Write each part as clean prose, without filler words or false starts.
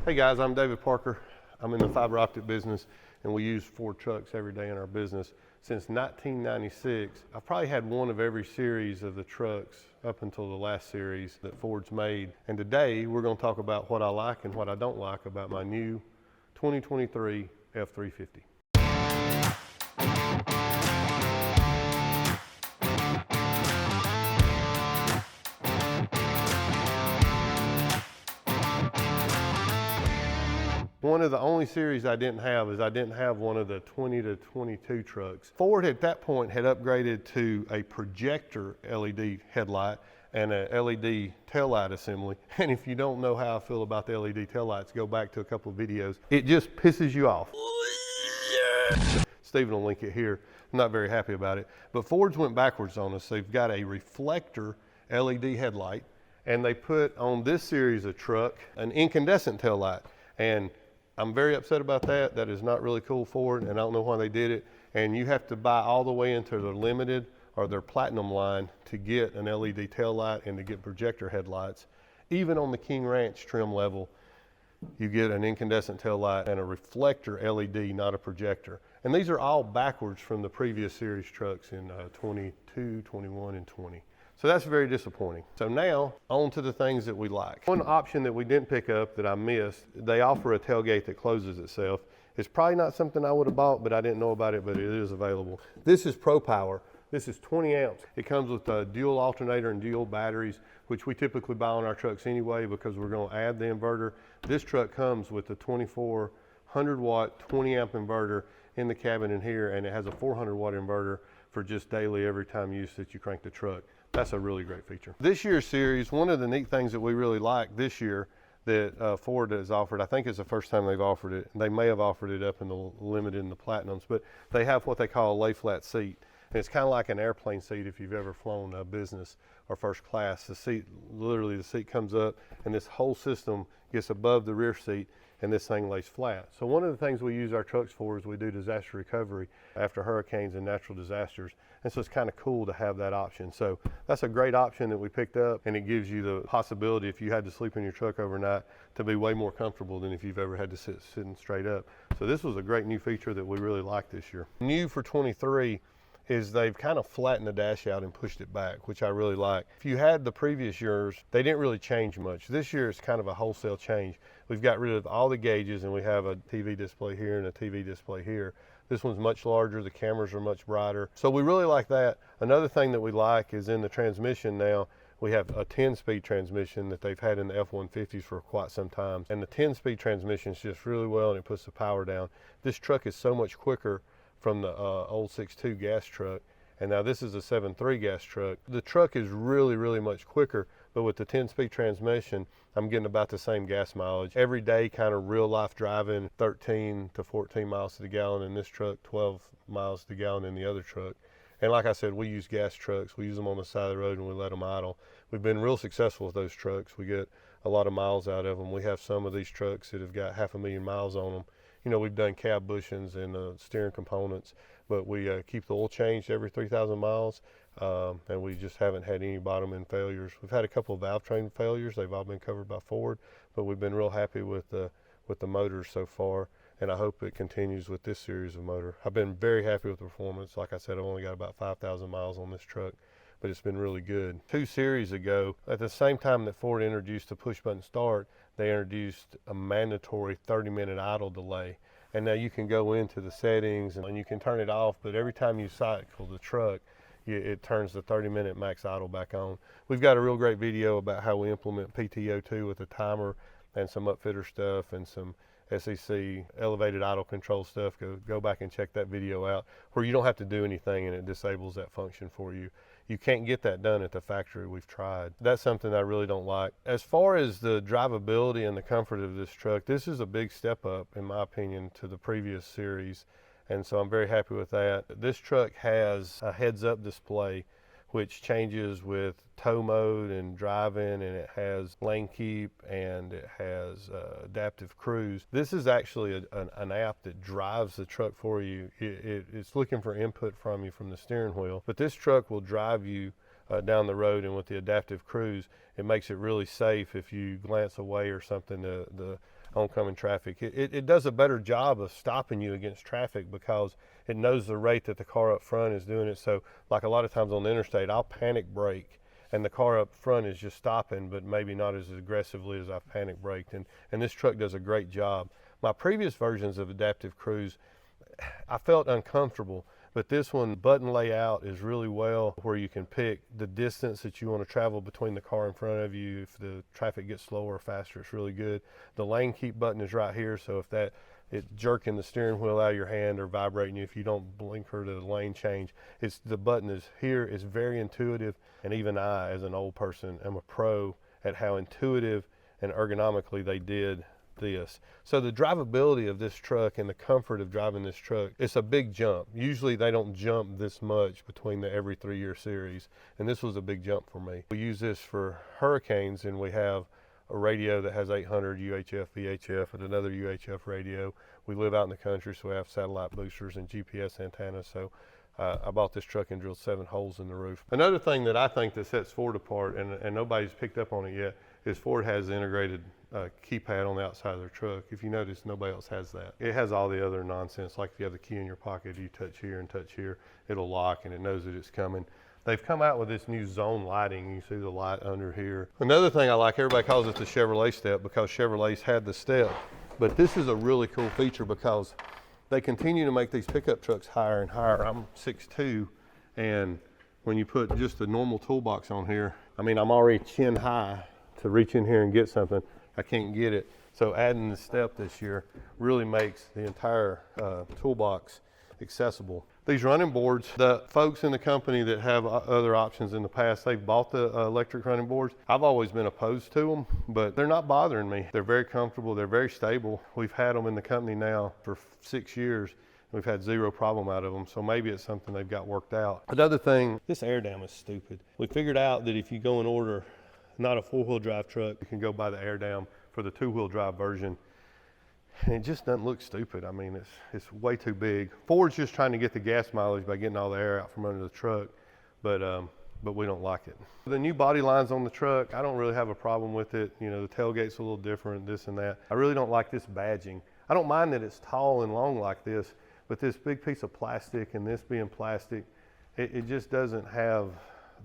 Hey guys, I'm David Parker. I'm in the fiber optic business and we use Ford trucks every day in our business. Since 1996, I've probably had one of every series of the trucks up until the last series that Ford's made. And today we're going to talk about what I like and what I don't like about my new 2023 F350. One of the only series I didn't have is I didn't have one of the 20 to 22 trucks. Ford at that point had upgraded to a projector LED headlight and a LED taillight assembly. And if you don't know how I feel about the LED taillights, go back to a couple of videos. It just pisses you off. Stephen will link it here. I'm not very happy about it. But Ford's went backwards on us. They've got a reflector LED headlight and they put on this series of truck an incandescent taillight. And I'm very upset about that. That is not really cool Ford, and I don't know why they did it. And you have to buy all the way into their limited or their platinum line to get an LED taillight and to get projector headlights. Even on the King Ranch trim level, you get an incandescent taillight and a reflector LED, not a projector. And these are all backwards from the previous series trucks in 22, 21, and 20. So that's very disappointing. So now, on to the things that we like. One option that we didn't pick up that I missed, they offer a tailgate that closes itself. It's probably not something I would have bought, but I didn't know about it, but it is available. This is Pro Power. This is 20 amps. It comes with a dual alternator and dual batteries, which we typically buy on our trucks anyway because we're going to add the inverter. This truck comes with a 2400 watt, 20 amp inverter in the cabin in here, and it has a 400 watt inverter for just daily every time use that you crank the truck. That's a really great feature. This year's series, one of the neat things that we really like this year that Ford has offered, I think it's the first time they've offered it. They may have offered it up in the limited and the platinums, but they have what they call a lay flat seat. And it's kind of like an airplane seat if you've ever flown a business or first class. The seat, literally the seat comes up and this whole system gets above the rear seat and this thing lays flat. So one of the things we use our trucks for is we do disaster recovery after hurricanes and natural disasters. And so it's kind of cool to have that option. So that's a great option that we picked up, and it gives you the possibility, if you had to sleep in your truck overnight, to be way more comfortable than if you've ever had to sit sitting straight up. So this was a great new feature that we really liked this year. New for 23 is they've kind of flattened the dash out and pushed it back, which I really like. If you had the previous years, they didn't really change much. This year is kind of a wholesale change. We've got rid of all the gauges and we have a TV display here and a TV display here. This one's much larger, the cameras are much brighter. So we really like that. Another thing that we like is in the transmission now, we have a 10-speed transmission that they've had in the F-150s for quite some time. And the 10-speed transmission is just really well and it puts the power down. This truck is so much quicker from the old 6.2 gas truck, and now this is a 7.3 gas truck. The truck is really, really much quicker, but with the 10-speed transmission, I'm getting about the same gas mileage. Every day, kind of real life driving, 13 to 14 miles to the gallon in this truck, 12 miles to the gallon in the other truck. And like I said, we use gas trucks. We use them on the side of the road and we let them idle. We've been real successful with those trucks. We get a lot of miles out of them. We have some of these trucks that have got 500,000 miles on them. You know, we've done cab bushings and steering components, but we keep the oil changed every 3,000 miles, and we just haven't had any bottom end failures. We've had a couple of valve train failures. They've all been covered by Ford, but we've been real happy with the motors so far, and I hope it continues with this series of motor. I've been very happy with the performance. Like I said, I've only got about 5,000 miles on this truck, but it's been really good. 2 series ago, at the same time that Ford introduced the push button start, they introduced a mandatory 30-minute idle delay. And now you can go into the settings and you can turn it off, but every time you cycle the truck, it turns the 30-minute max idle back on. We've got a real great video about how we implement PTO2 with a timer and some upfitter stuff and some SEC elevated idle control stuff. Go back and check that video out where you don't have to do anything and it disables that function for you. You can't get that done at the factory. We've tried. That's something I really don't like. As far as the drivability and the comfort of this truck, this is a big step up, in my opinion, to the previous series. And so I'm very happy with that. This truck has a heads-up display which changes with tow mode and driving, and it has lane keep and it has adaptive cruise. This is actually an app that drives the truck for you. It's looking for input from you from the steering wheel, but this truck will drive you down the road, and with the adaptive cruise, it makes it really safe. If you glance away or something, the oncoming traffic. It does a better job of stopping you against traffic because it knows the rate that the car up front is doing it. So like a lot of times on the interstate, I'll panic brake and the car up front is just stopping, but maybe not as aggressively as I've panic braked. And this truck does a great job. My previous versions of Adaptive Cruise, I felt uncomfortable, but this one, button layout is really well where you can pick the distance that you want to travel between the car in front of you. If the traffic gets slower or faster, it's really good. The lane keep button is right here, so if it's jerking the steering wheel out of your hand or vibrating you if you don't blinker to the lane change, the button is here. It's very intuitive, and even I, as an old person, am a pro at how intuitive and ergonomically they did this. So the drivability of this truck and the comfort of driving this truck, it's a big jump. Usually they don't jump this much between the every 3-year series, and this was a big jump for me. We use this for hurricanes, and we have a radio that has 800 UHF, VHF, and another UHF radio. We live out in the country, so we have satellite boosters and GPS antennas. So I bought this truck and drilled 7 holes in the roof. Another thing that I think that sets Ford apart, and nobody's picked up on it yet, is Ford has the integrated keypad on the outside of their truck. If you notice, nobody else has that. It has all the other nonsense, like if you have the key in your pocket, you touch here and touch here, it'll lock and it knows that it's coming. They've come out with this new zone lighting. You see the light under here. Another thing I like, everybody calls it the Chevrolet step because Chevrolets had the step, but this is a really cool feature because they continue to make these pickup trucks higher and higher. I'm 6'2", and when you put just a normal toolbox on here, I mean, I'm already chin high to reach in here and get something. I can't get it. So adding the step this year really makes the entire toolbox accessible. These running boards, the folks in the company that have other options in the past, they've bought the electric running boards. I've always been opposed to them, but they're not bothering me. They're very comfortable, they're very stable. We've had them in the company now for 6 years. We've had 0 problem out of them, so maybe it's something they've got worked out. Another thing, this air dam is stupid. We figured out that if you go and order not a 4-wheel drive truck, you can go buy the air dam for the 2-wheel drive version. And it just doesn't look stupid. I mean, it's way too big. Ford's just trying to get the gas mileage by getting all the air out from under the truck, but we don't like it. The new body lines on the truck, I don't really have a problem with it. You know, the tailgate's a little different, this and that. I really don't like this badging. I don't mind that it's tall and long like this, but this big piece of plastic and this being plastic, it just doesn't have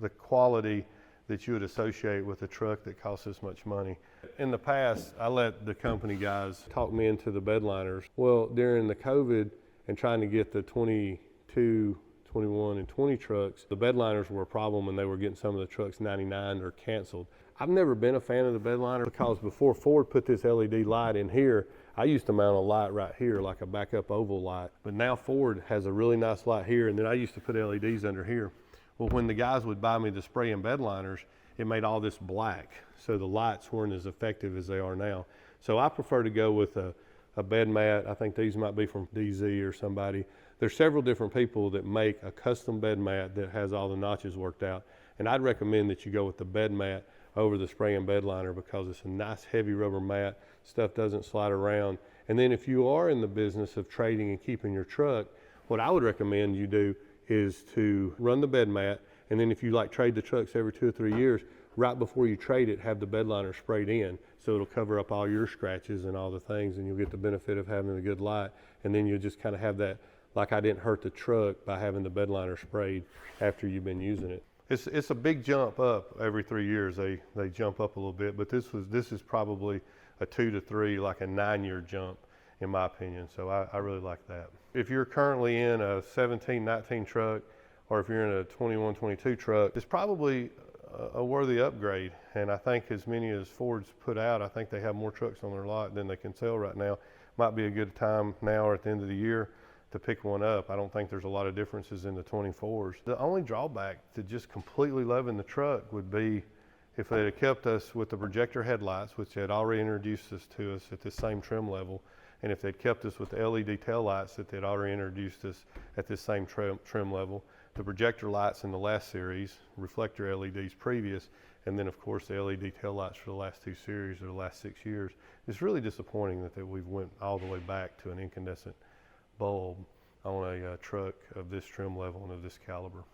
the quality that you would associate with a truck that costs this much money. In the past, I let the company guys talk me into the bed liners. Well, during the COVID and trying to get the 22, 21, and 20 trucks, the bed liners were a problem and they were getting some of the trucks 99 or canceled. I've never been a fan of the bed liner because before Ford put this LED light in here, I used to mount a light right here, like a backup oval light. But now Ford has a really nice light here, and then I used to put LEDs under here. Well, when the guys would buy me the spray and bed liners, it made all this black. So the lights weren't as effective as they are now. So I prefer to go with a bed mat. I think these might be from DZ or somebody. There's several different people that make a custom bed mat that has all the notches worked out. And I'd recommend that you go with the bed mat over the spray and bed liner because it's a nice heavy rubber mat. Stuff doesn't slide around. And then if you are in the business of trading and keeping your truck, what I would recommend you do is to run the bed mat, and then if you like trade the trucks every 2 or 3 years, right before you trade it, have the bed liner sprayed in, so it'll cover up all your scratches and all the things, and you'll get the benefit of having a good light, and then you'll just kind of have that, like I didn't hurt the truck by having the bed liner sprayed after you've been using it. It's a big jump up every 3 years. They jump up a little bit, but this is probably a 2 to 3, like a 9-year jump in my opinion. So I really like that. If you're currently in a 17, 19 truck, or if you're in a 21, 22 truck, it's probably a worthy upgrade. And I think as many as Ford's put out, I think they have more trucks on their lot than they can sell right now. Might be a good time now or at the end of the year to pick one up. I don't think there's a lot of differences in the 24s. The only drawback to just completely loving the truck would be if they had kept us with the projector headlights, which they had already introduced us to us at the same trim level, and if they'd kept us with the LED tail lights that they'd already introduced us at this same trim level, the projector lights in the last series, reflector LEDs previous, and then of course the LED tail lights for the last 2 series or the last 6 years. It's really disappointing that we've went all the way back to an incandescent bulb on a truck of this trim level and of this caliber.